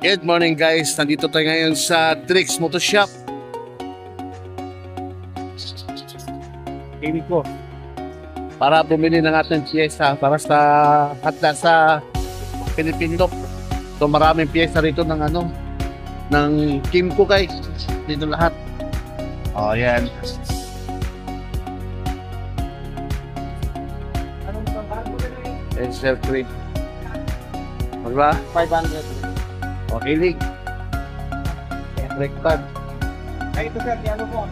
Good morning guys, nandito tayo ngayon sa Drix Motor Shop. Ini ko para bumili ng ating piyesa para sa handa sa Philippine Loop. So maraming piyesa rito ng ng Kimco guys. Dito lahat. Oh, yan. Excel crate. Magba? 500. O, hilig. Rectad. Ay, ito sir, yan po.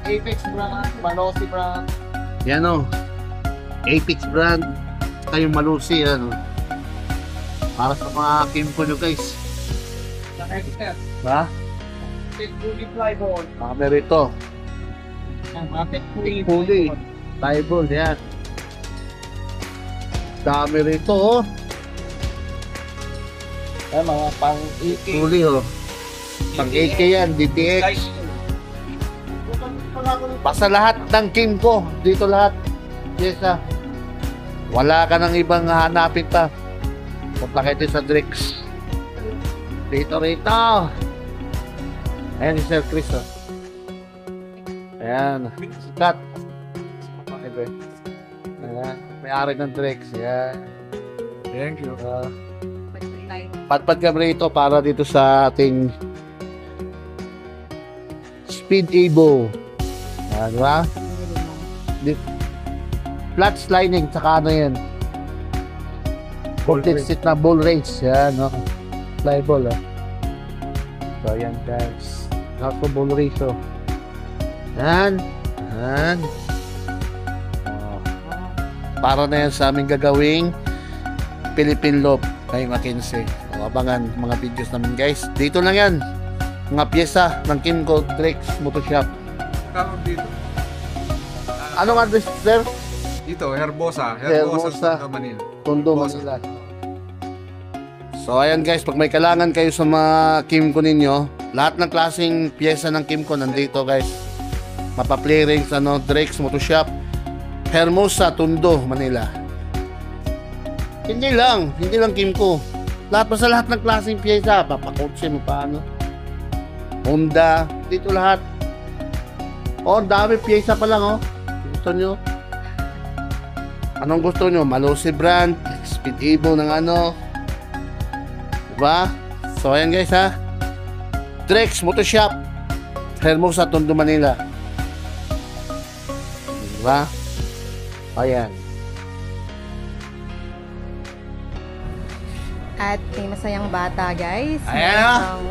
Apex brand, Malusi brand. Yan o. Apex brand. Ito yung Malusi. Para sa mga Kimco nyo guys. Ito sir. Ha? Fully plywood. Kami rito. Fully. Plywood, yan. Dami rito oh. Ay, mga pang AK. Fully oh. Pang AK yan, DTX. Basta lahat ng Kimco. Dito lahat. Yes ah. Wala ka ng ibang hanapin pa. Punta kayo sa Drix. Dito rito. Ayan si Sir Chris oh. Ayan. Cut. Ayan. May-ari ng Drix. Ayan. Thank you. Patpad kami rito para dito sa ating Speed Evo. Ayan, diba? Flat sliding, tsaka ano yan? Voltage seat na ball race. Yan, no? Fly ball, oh. So, yan, guys. Ako ball race, oh. Yan. Yan. Oh. Para na yan sa aming gagawing Philippine Loop kay Mackenzie. So, abangan mga videos namin, guys. Dito lang yan. Mga pyesa ng Kimco Drix Motor Shop. Karoon dito. Anong address, sir? Dito, Herbosa. Herbosa. Tondo, Manila. Tondo, Manila. So, ayan guys, pag may kailangan kayo sa mga Kimco ninyo, lahat ng klaseng pyesa ng Kimco nandito, guys. Mapa-play rings, Drix Motor Shop, Hermosa, Tondo, Manila. Hindi lang Kimco. Basta lahat ng klaseng pyesa, papakotse mo paano. Honda, dito lahat. Oh, dami pyesa pa lang, oh. Gusto nyo? Anong gusto nyo? Malusi brand, Speed Evo ng diba? So, ayan guys ha. Drix Motor Shop, Hermosa, Tondo, Manila. Diba? Ayan. At may masayang bata, guys. Ayan o.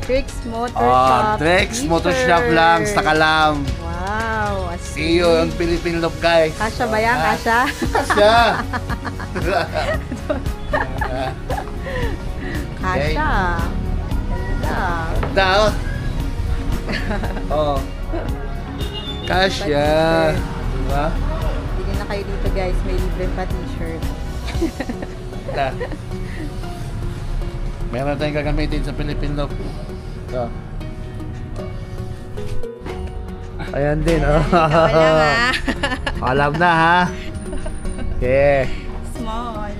Drix Motor Shop. Drix Motor Shop lang sa Kalam. Wow. See you on Philippine Loop, guys. Kasha ba yan? Kasha? Kasha. Kasha. Ganda. Ganda, oh. Oh. Kasha. Diba? Bili na kayo dito, guys. May libre pa t-shirt. Ganda. Meron tayong gagamitin sa Philippine Loop. So. Ayan din, oh. Ikaw lang, ha? Alam na, ha? Okay. Small.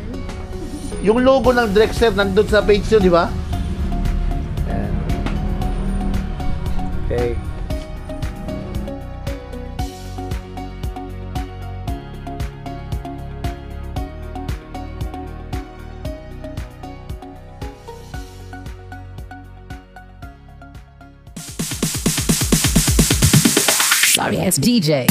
Yung logo ng Drexer nandun sa page yun, di ba? Ayan. Okay. Sorry, it's DJ.